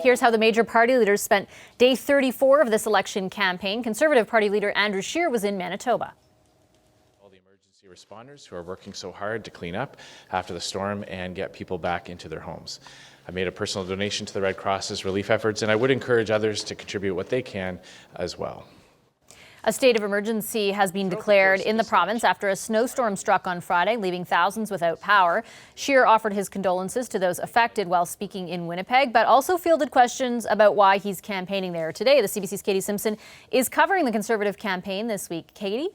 Here's how the major party leaders spent day 34 of this election campaign. Conservative Party leader Andrew Scheer was in Manitoba. All the emergency responders who are working so hard to clean up after the storm and get people back into their homes. I made a personal donation to the Red Cross's relief efforts, and I would encourage others to contribute what they can as well. A state of emergency has been declared in the province after a snowstorm struck on Friday, leaving thousands without power. Scheer offered his condolences to those affected while speaking in Winnipeg, but also fielded questions about why he's campaigning there today. The CBC's Katie Simpson is covering the Conservative campaign this week. Katie?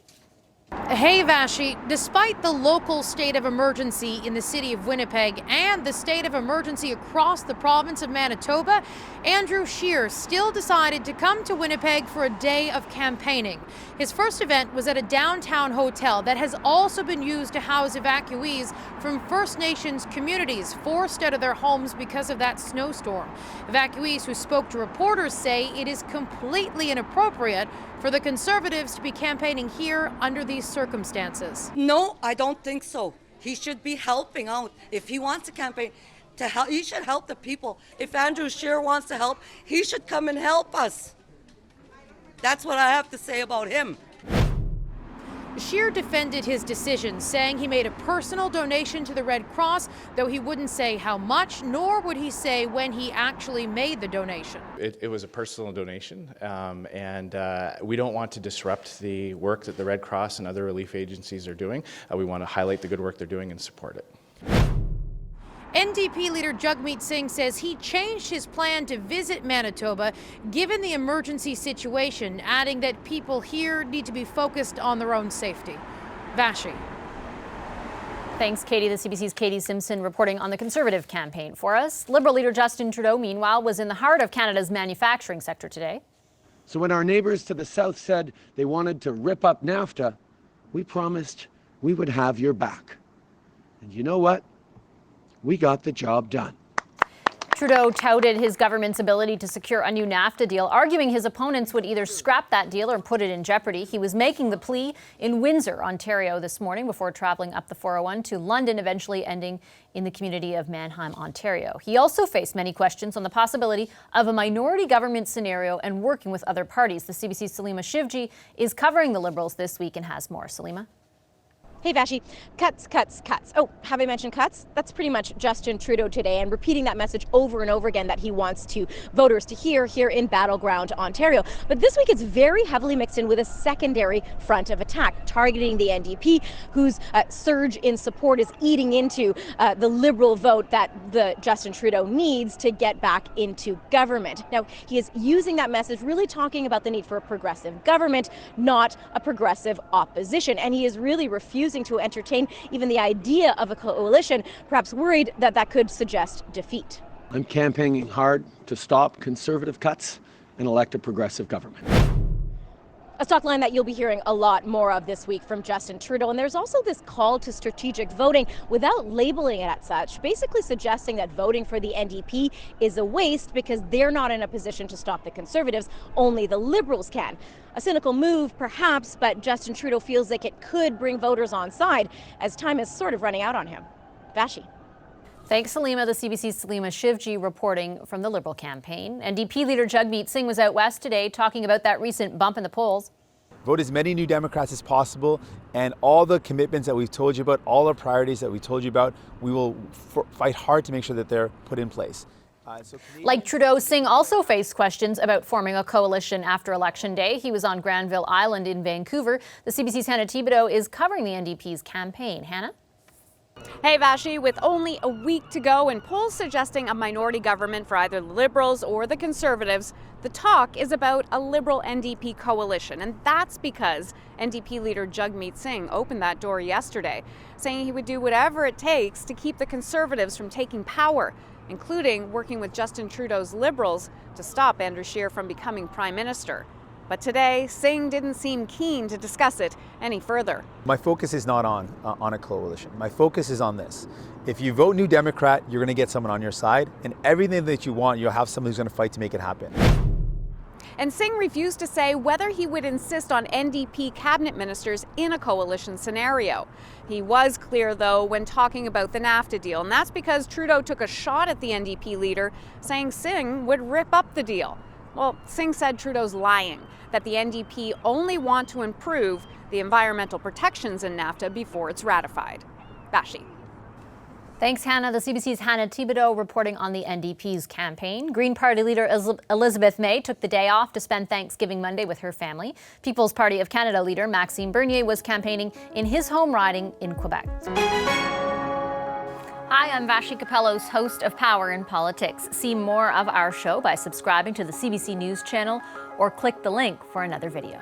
Hey Vashi, despite the local state of emergency in the city of Winnipeg and the state of emergency across the province of Manitoba, Andrew Scheer still decided to come to Winnipeg for a day of campaigning. His first event was at a downtown hotel that has also been used to house evacuees from First Nations communities forced out of their homes because of that snowstorm. Evacuees who spoke to reporters say it is completely inappropriate for the Conservatives to be campaigning here under these circumstances. No, I don't think so. He should be helping out. If he wants to campaign, he should help the people. If Andrew Scheer wants to help, he should come and help us. That's what I have to say about him. Scheer defended his decision, saying he made a personal donation to the Red Cross, though he wouldn't say how much, nor would he say when he actually made the donation. It was a personal donation, and we don't want to disrupt the work that the Red Cross and other relief agencies are doing. We want to highlight the good work they're doing and support it. NDP leader Jagmeet Singh says he changed his plan to visit Manitoba given the emergency situation, adding that people here need to be focused on their own safety. Vashi. Thanks, Katie. The CBC's Katie Simpson reporting on the Conservative campaign for us. Liberal leader Justin Trudeau, meanwhile, was in the heart of Canada's manufacturing sector today. So when our neighbors to the south said they wanted to rip up NAFTA, we promised we would have your back. And you know what? We got the job done. Trudeau touted his government's ability to secure a new NAFTA deal, arguing his opponents would either scrap that deal or put it in jeopardy. He was making the plea in Windsor, Ontario this morning before traveling up the 401 to London, eventually ending in the community of Manheim, Ontario. He also faced many questions on the possibility of a minority government scenario and working with other parties. The CBC's Salima Shivji is covering the Liberals this week and has more. Salima? Hey Vashi, cuts, cuts, cuts. Oh, have I mentioned cuts? That's pretty much Justin Trudeau today, and repeating that message over and over again that he wants voters to hear here in battleground Ontario. But this week it's very heavily mixed in with a secondary front of attack, targeting the NDP, whose surge in support is eating into the Liberal vote that the Justin Trudeau needs to get back into government. Now, he is using that message, really talking about the need for a progressive government, not a progressive opposition. And he is really refusing to entertain even the idea of a coalition, perhaps worried that that could suggest defeat. I'm campaigning hard to stop Conservative cuts and elect a progressive government. A stock line that you'll be hearing a lot more of this week from Justin Trudeau. And there's also this call to strategic voting without labeling it as such, basically suggesting that voting for the NDP is a waste because they're not in a position to stop the Conservatives, only the Liberals can. A cynical move, perhaps, but Justin Trudeau feels like it could bring voters on side as time is sort of running out on him. Vashi. Thanks, Salima. The CBC's Salima Shivji reporting from the Liberal campaign. NDP leader Jagmeet Singh was out west today talking about that recent bump in the polls. Vote as many New Democrats as possible, and all the commitments that we've told you about, all our priorities that we told you about, we will fight hard to make sure that they're put in place. Like Trudeau, Singh also faced questions about forming a coalition after Election Day. He was on Granville Island in Vancouver. The CBC's Hannah Thibodeau is covering the NDP's campaign. Hannah? Hey Vashi, with only a week to go and polls suggesting a minority government for either the Liberals or the Conservatives, the talk is about a Liberal NDP coalition. And that's because NDP leader Jagmeet Singh opened that door yesterday, saying he would do whatever it takes to keep the Conservatives from taking power, including working with Justin Trudeau's Liberals to stop Andrew Scheer from becoming Prime Minister. But today, Singh didn't seem keen to discuss it any further. My focus is not on a coalition. My focus is on this. If you vote New Democrat, you're going to get someone on your side, and everything that you want, you'll have someone who's going to fight to make it happen. And Singh refused to say whether he would insist on NDP cabinet ministers in a coalition scenario. He was clear, though, when talking about the NAFTA deal, and that's because Trudeau took a shot at the NDP leader, saying Singh would rip up the deal. Well, Singh said Trudeau's lying, that the NDP only want to improve the environmental protections in NAFTA before it's ratified. Vashi. Thanks, Hannah. The CBC's Hannah Thibodeau reporting on the NDP's campaign. Green Party leader Elizabeth May took the day off to spend Thanksgiving Monday with her family. People's Party of Canada leader Maxime Bernier was campaigning in his home riding in Quebec. Hi, I'm Vashi Capellos, host of Power in Politics. See more of our show by subscribing to the CBC News channel or click the link for another video.